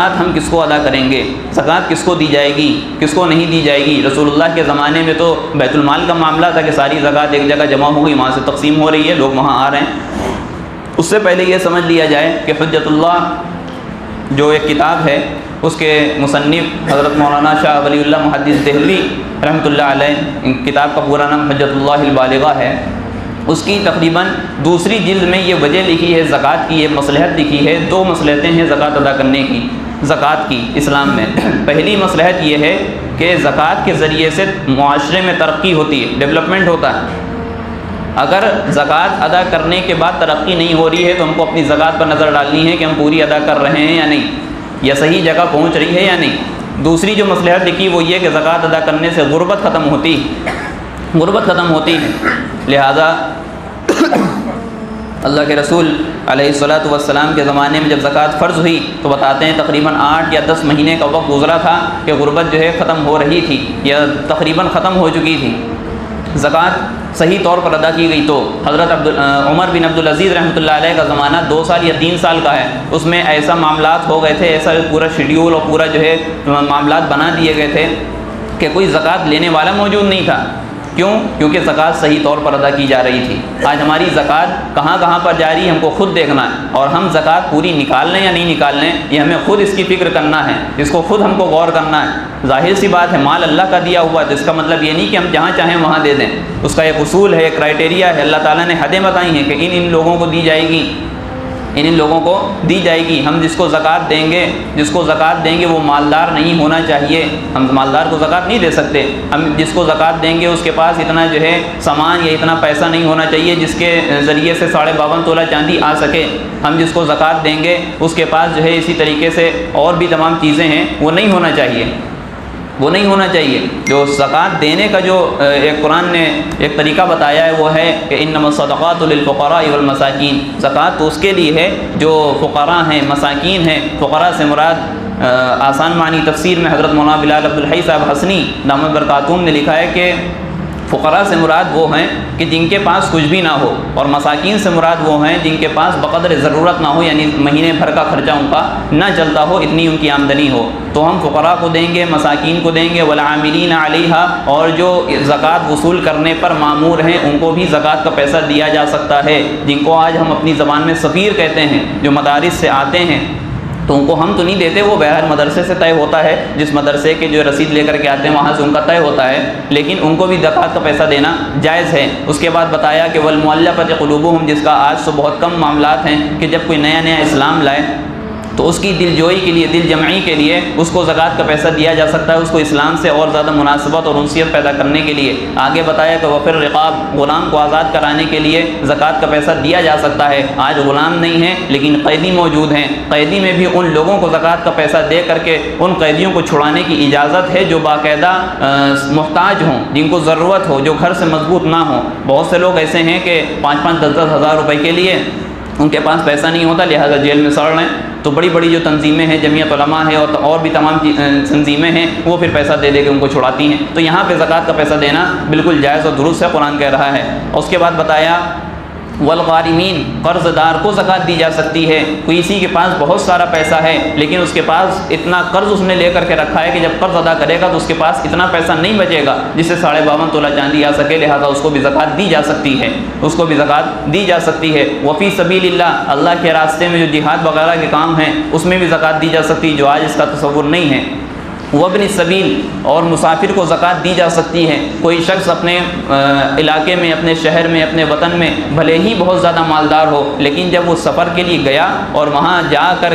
زکوٰۃ ہم کس کو ادا کریں گے، زکوٰۃ کس کو دی جائے گی، کس کو نہیں دی جائے گی۔ رسول اللہ کے زمانے میں تو بیت المال کا معاملہ تھا کہ ساری زکوٰۃ ایک جگہ جمع ہو گئی، وہاں سے تقسیم ہو رہی ہے، لوگ وہاں آ رہے ہیں۔ اس سے پہلے یہ سمجھ لیا جائے کہ حجت اللہ جو ایک کتاب ہے، اس کے مصنف حضرت مولانا شاہ ولی اللہ محدث دہلوی رحمۃ اللہ علیہ، کتاب کا پورا نام حجت اللہ البالغہ ہے، اس کی تقریباً دوسری جلد میں یہ وجہ لکھی ہے زکوٰۃ کی، یہ مصلحت لکھی ہے۔ دو مصلحتیں ہیں زکوٰۃ ادا کرنے کی، زکوٰۃ کی اسلام میں۔ پہلی مصلحت یہ ہے کہ زکوٰۃ کے ذریعے سے معاشرے میں ترقی ہوتی ہے، ڈیولپمنٹ ہوتا ہے۔ اگر زکوٰۃ ادا کرنے کے بعد ترقی نہیں ہو رہی ہے تو ہم کو اپنی زکوٰۃ پر نظر ڈالنی ہے کہ ہم پوری ادا کر رہے ہیں یا نہیں، یا صحیح جگہ پہنچ رہی ہے یا نہیں۔ دوسری جو مصلحت لکھی وہ یہ کہ زکوٰۃ ادا کرنے سے غربت ختم ہوتی ہے، لہذا اللہ کے رسول علیہ الصلاۃ والسلام کے زمانے میں جب زکوٰۃ فرض ہوئی تو بتاتے ہیں تقریباً 8 یا 10 مہینے کا وقت گزرا تھا کہ غربت جو ہے ختم ہو رہی تھی یا تقریباً ختم ہو چکی تھی۔ زکوٰۃ صحیح طور پر ادا کی گئی تو حضرت عمر بن عبدالعزیز رحمۃ اللہ علیہ کا زمانہ 2 سال یا 3 سال کا ہے، اس میں ایسا معاملات ہو گئے تھے، ایسا پورا شیڈیول اور پورا جو ہے معاملات بنا دیے گئے تھے کہ کوئی زکوٰۃ لینے والا موجود نہیں تھا۔ کیوں؟ کیونکہ زکوٰۃ صحیح طور پر ادا کی جا رہی تھی۔ آج ہماری زکوٰۃ کہاں کہاں پر جاری ہے ہم کو خود دیکھنا ہے، اور ہم زکوٰۃ پوری نکال لیں یا نہیں نکال لیں یہ ہمیں خود اس کی فکر کرنا ہے، اس کو خود ہم کو غور کرنا ہے۔ ظاہر سی بات ہے مال اللہ کا دیا ہوا ہے تو اس کا مطلب یہ نہیں کہ ہم جہاں چاہیں وہاں دے دیں، اس کا ایک اصول ہے، ایک کرائٹیریا ہے، اللہ تعالیٰ نے حدیں بتائی ہیں کہ ان لوگوں کو دی جائے گی، ان لوگوں کو دی جائے گی۔ ہم جس کو زکوٰۃ دیں گے وہ مالدار نہیں ہونا چاہیے، ہم مالدار کو زکوٰۃ نہیں دے سکتے۔ ہم جس کو زکوٰۃ دیں گے اس کے پاس اتنا جو ہے سامان یا اتنا پیسہ نہیں ہونا چاہیے جس کے ذریعے سے 52.5 تولہ چاندی آ سکے۔ ہم جس کو زکوٰۃ دیں گے اس کے پاس جو ہے اسی طریقے سے اور بھی تمام چیزیں ہیں، وہ نہیں ہونا چاہیے۔ جو زکوٰۃ دینے کا جو ایک قرآن نے ایک طریقہ بتایا ہے وہ ہے کہ انما الصدقات للفقراء والمساکین، زکوٰۃ تو اس کے لیے ہے جو فقراء ہیں، مساکین ہیں۔ فقراء سے مراد آسان معنی تفسیر میں حضرت مولانا بلال عبدالحی صاحب حسنی دامت برکاتہم نے لکھا ہے کہ فقراء سے مراد وہ ہیں کہ جن کے پاس کچھ بھی نہ ہو، اور مساکین سے مراد وہ ہیں جن کے پاس بقدر ضرورت نہ ہو، یعنی مہینے بھر کا خرچہ ان کا نہ چلتا ہو، اتنی ان کی آمدنی ہو۔ تو ہم فقراء کو دیں گے، مساکین کو دیں گے، والعاملین علیہا، اور جو زکوٰۃ وصول کرنے پر مامور ہیں ان کو بھی زکوٰۃ کا پیسہ دیا جا سکتا ہے، جن کو آج ہم اپنی زبان میں سفیر کہتے ہیں، جو مدارس سے آتے ہیں تو ان کو ہم تو نہیں دیتے، وہ بہر مدرسے سے طے ہوتا ہے، جس مدرسے کے جو رسید لے کر کے آتے ہیں وہاں سے ان کا طے ہوتا ہے، لیکن ان کو بھی زکوٰۃ کا پیسہ دینا جائز ہے۔ اس کے بعد بتایا کہ والمؤلفۃ قلوبہم، جس کا آج تو بہت کم معاملات ہیں کہ جب کوئی نیا اسلام لائے تو اس کی دل جوئی کے لیے، دل جمعی کے لیے اس کو زکوٰۃ کا پیسہ دیا جا سکتا ہے، اس کو اسلام سے اور زیادہ مناسبت اور انسیت پیدا کرنے کے لیے۔ آگے بتایا کہ وفر رقاب، غلام کو آزاد کرانے کے لیے زکوٰۃ کا پیسہ دیا جا سکتا ہے۔ آج غلام نہیں ہیں لیکن قیدی موجود ہیں، قیدی میں بھی ان لوگوں کو زکوٰۃ کا پیسہ دے کر کے ان قیدیوں کو چھڑانے کی اجازت ہے جو باقاعدہ محتاج ہوں، جن کو ضرورت ہو، جو گھر سے مضبوط نہ ہوں۔ بہت سے لوگ ایسے ہیں کہ 5-5 10-10 ہزار روپے کے لیے ان کے پاس پیسہ نہیں ہوتا، لہٰذا جیل میں سڑ رہے ہیں۔ تو بڑی بڑی جو تنظیمیں ہیں، جمعیت علماء ہے اور بھی تمام تنظیمیں ہیں، وہ پھر پیسہ دے کے ان کو چھڑاتی ہیں۔ تو یہاں پہ زکوٰۃ کا پیسہ دینا بالکل جائز اور درست ہے، قرآن کہہ رہا ہے۔ اور اس کے بعد بتایا والغارمین، قرض دار کو زکوٰۃ دی جا سکتی ہے۔ کوئی اسی کے پاس بہت سارا پیسہ ہے لیکن اس کے پاس اتنا قرض اس نے لے کر کے رکھا ہے کہ جب قرض ادا کرے گا تو اس کے پاس اتنا پیسہ نہیں بچے گا جس سے 52.5 تولہ چاندی آ سکے، لہذا اس کو بھی زکوٰۃ دی جا سکتی ہے، وفی سبیل اللہ، اللہ کے راستے میں جو جہاد وغیرہ کے کام ہیں اس میں بھی زکوٰۃ دی جا سکتی ہے، جو آج اس کا تصور نہیں ہے۔ وابن السبیل، اور مسافر کو زکوٰۃ دی جا سکتی ہے۔ کوئی شخص اپنے علاقے میں، اپنے شہر میں، اپنے وطن میں بھلے ہی بہت زیادہ مالدار ہو، لیکن جب وہ سفر کے لیے گیا اور وہاں جا کر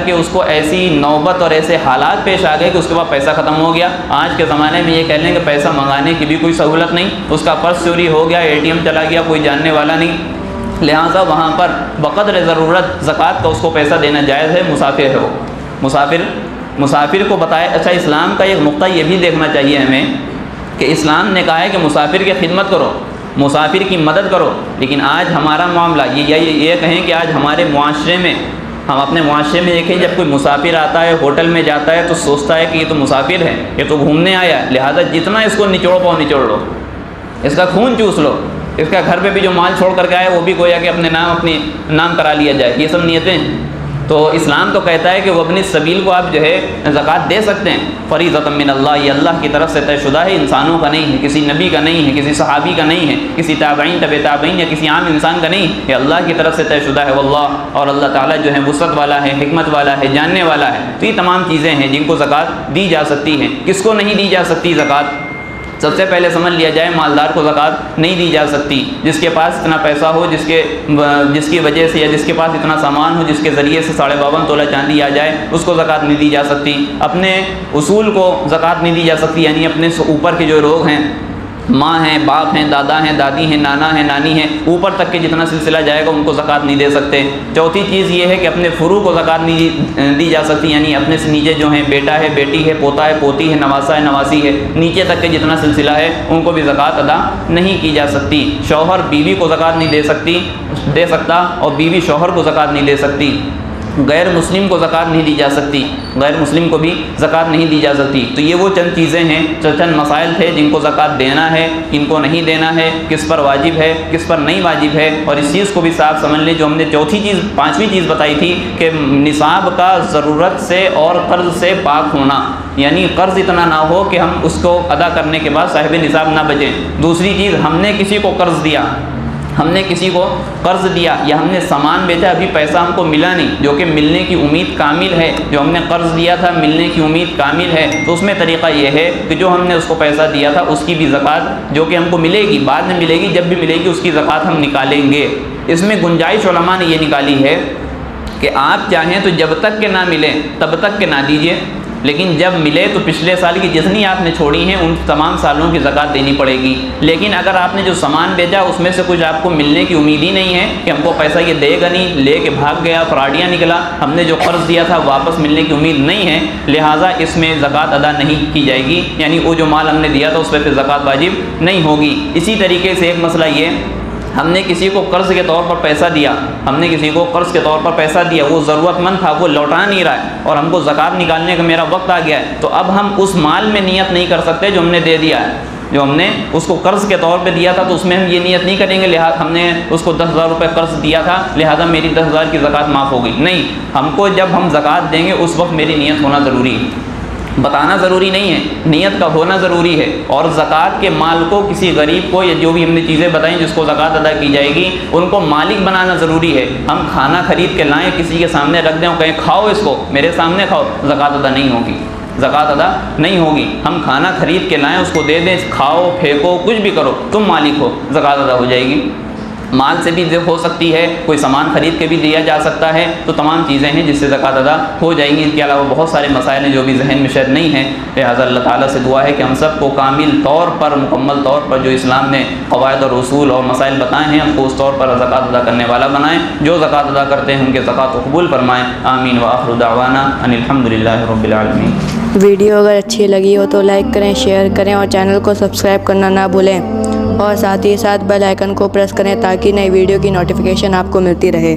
کے اس کو ایسی نوبت اور ایسے حالات پیش آ گئے کہ اس کے بعد پیسہ ختم ہو گیا۔ آج کے زمانے میں یہ کہہ لیں کہ پیسہ منگانے کی بھی کوئی سہولت نہیں، اس کا پرس چوری ہو گیا، ATM چلا گیا، کوئی جاننے والا نہیں، لہٰذا وہاں پر بقدر ضرورت زکوٰۃ کا اس کو پیسہ دینا جائز ہے۔ مسافر ہے وہ، مسافر کو بتایا۔ اچھا، اسلام کا ایک نقطہ یہ بھی دیکھنا چاہیے ہمیں کہ اسلام نے کہا ہے کہ مسافر کی خدمت کرو، مسافر کی مدد کرو، لیکن آج ہمارا معاملہ یہ کہیں کہ آج ہمارے معاشرے میں، ہم اپنے معاشرے میں دیکھیں جب کوئی مسافر آتا ہے، ہوٹل میں جاتا ہے تو سوچتا ہے کہ یہ تو مسافر ہے، یہ تو گھومنے آیا، لہٰذا جتنا اس کو نچوڑ پاؤ نچوڑ لو، اس کا خون چوس لو، اس کا گھر پہ بھی جو مال چھوڑ کر کے آئے وہ بھی گویا کہ اپنے نام کرا لیا جائے۔ یہ سب نیتیں تو اسلام تو کہتا ہے کہ وہ اپنی سبیل کو آپ جو ہے زکوٰۃ دے سکتے ہیں، فریضۃ من اللہ، یہ اللہ کی طرف سے طے شدہ ہے، انسانوں کا نہیں ہے، کسی نبی کا نہیں ہے، کسی صحابی کا نہیں ہے، کسی تابعین تبع تابعین یا کسی عام انسان کا نہیں، یہ اللہ کی طرف سے طے شدہ ہے، واللہ، اور اللہ تعالیٰ جو ہے وسعت والا ہے، حکمت والا ہے، جاننے والا ہے۔ تو یہ تمام چیزیں ہیں جن کو زکوٰۃ دی جا سکتی ہے۔ کس کو نہیں دی جا سکتی زکوٰۃ؟ سب سے پہلے سمجھ لیا جائے مالدار کو زکوٰۃ نہیں دی جا سکتی۔ جس کے پاس اتنا پیسہ ہو، جس کی وجہ سے یا جس کے پاس اتنا سامان ہو جس کے ذریعے سے 52.5 تولہ چاندی آ جائے، اس کو زکوٰۃ نہیں دی جا سکتی۔ اپنے اصول کو زکوٰۃ نہیں دی جا سکتی، یعنی اپنے سے اوپر کے جو لوگ ہیں، ماں ہیں، باپ ہیں، دادا ہیں، دادی ہیں، نانا ہیں، نانی ہیں، اوپر تک کے جتنا سلسلہ جائے گا ان کو زکوٰۃ نہیں دے سکتے۔ چوتھی چیز یہ ہے کہ اپنے فروع کو زکوٰۃ نہیں دی جا سکتی، یعنی اپنے سے نیچے جو ہیں، بیٹا ہے، بیٹی ہے، پوتا ہے، پوتی ہے، نواسا ہے، نواسی ہے، نیچے تک کے جتنا سلسلہ ہے ان کو بھی زکوٰۃ ادا نہیں کی جا سکتی۔ شوہر بیوی کو زکوٰۃ نہیں دے سکتا، اور بیوی شوہر کو زکوٰۃ نہیں دے سکتی۔ غیر مسلم کو زکوٰۃ نہیں دی جا سکتی، غیر مسلم کو بھی زکوٰۃ نہیں دی جا سکتی۔ تو یہ وہ چند چیزیں ہیں، چند مسائل تھے جن کو زکوٰۃ دینا ہے، ان کو نہیں دینا ہے، کس پر واجب ہے، کس پر نہیں واجب ہے۔ اور اس چیز کو بھی صاف سمجھ لیں، جو ہم نے پانچویں چیز بتائی تھی کہ نصاب کا ضرورت سے اور قرض سے پاک ہونا، یعنی قرض اتنا نہ ہو کہ ہم اس کو ادا کرنے کے بعد صاحب نصاب نہ بچیں۔ دوسری چیز، ہم نے کسی کو قرض دیا، یا ہم نے سامان بیچا، ابھی پیسہ ہم کو ملا نہیں، جو کہ ملنے کی امید کامل ہے، جو ہم نے قرض دیا تھا ملنے کی امید کامل ہے، تو اس میں طریقہ یہ ہے کہ جو ہم نے اس کو پیسہ دیا تھا اس کی بھی زکوٰۃ جو کہ ہم کو ملے گی، بعد میں ملے گی، جب بھی ملے گی اس کی زکوٰۃ ہم نکالیں گے۔ اس میں گنجائش علماء نے یہ نکالی ہے کہ آپ چاہیں تو جب تک کہ نہ ملے تب تک کہ نہ دیجیے، لیکن جب ملے تو پچھلے سال کی جتنی آپ نے چھوڑی ہیں ان تمام سالوں کی زکوٰۃ دینی پڑے گی۔ لیکن اگر آپ نے جو سامان بیچا اس میں سے کچھ آپ کو ملنے کی امید ہی نہیں ہے کہ ہم کو پیسہ یہ دے گا نہیں، لے کے بھاگ گیا، فراڈیاں نکلا، ہم نے جو قرض دیا تھا واپس ملنے کی امید نہیں ہے، لہٰذا اس میں زکوٰۃ ادا نہیں کی جائے گی، یعنی وہ جو مال ہم نے دیا تھا اس پہ پھر زکوٰۃ واجب نہیں ہوگی۔ اسی طریقے سے ایک مسئلہ یہ، ہم نے کسی کو قرض کے طور پر پیسہ دیا، وہ ضرورت مند تھا، وہ لوٹا نہیں رہا ہے، اور ہم کو زکوٰۃ نکالنے کا میرا وقت آ گیا ہے، تو اب ہم اس مال میں نیت نہیں کر سکتے جو ہم نے دے دیا ہے۔ جو ہم نے اس کو قرض کے طور پہ دیا تھا تو اس میں ہم یہ نیت نہیں کریں گے لہٰذا ہم نے اس کو 10,000 روپے قرض دیا تھا لہٰذا میری 10,000 کی زکوٰۃ معاف ہو گئی، نہیں، ہم کو جب ہم زکوٰۃ دیں گے اس وقت میری نیت ہونا ضروری ہے، بتانا ضروری نہیں ہے، نیت کا ہونا ضروری ہے۔ اور زکوٰۃ کے مال کو کسی غریب کو، یا جو بھی ہم نے چیزیں بتائیں جس کو زکوٰۃ ادا کی جائے گی، ان کو مالک بنانا ضروری ہے۔ ہم کھانا خرید کے لائیں، کسی کے سامنے رکھ دیں اور کہیں کھاؤ اس کو، میرے سامنے کھاؤ، زکوٰۃ ادا نہیں ہوگی، زکوٰۃ ادا نہیں ہوگی۔ ہم کھانا خرید کے لائیں، اس کو دے دیں، کھاؤ، پھینکو، کچھ بھی کرو، تم مالک ہو، زکوٰۃ ادا ہو جائے گی۔ مال سے بھی ہو سکتی ہے، کوئی سامان خرید کے بھی دیا جا سکتا ہے، تو تمام چیزیں ہیں جس سے زکوٰۃ ادا ہو جائیں گی۔ ان کے علاوہ بہت سارے مسائل ہیں جو بھی ذہن میں شاید نہیں ہیں، لہٰذا اللہ تعالیٰ سے دعا ہے کہ ہم سب کو کامل طور پر، مکمل طور پر جو اسلام نے قواعد اور اصول اور مسائل بتائے ہیں، ہم کو اس طور پر زکوٰۃ ادا کرنے والا بنائیں، جو زکوٰۃ ادا کرتے ہیں ان کے زکوٰۃ کو قبول فرمائیں۔ آمین وآخر دعوانا ان الحمد للہ رب العالمین۔ ویڈیو اگر اچھی لگی ہو تو لائک کریں، شیئر کریں اور چینل کو سبسکرائب کرنا نہ بھولیں، اور ساتھ ہی ساتھ بیل آئیکن کو پریس کریں تاکہ نئی ویڈیو کی نوٹیفیکیشن آپ کو ملتی رہے۔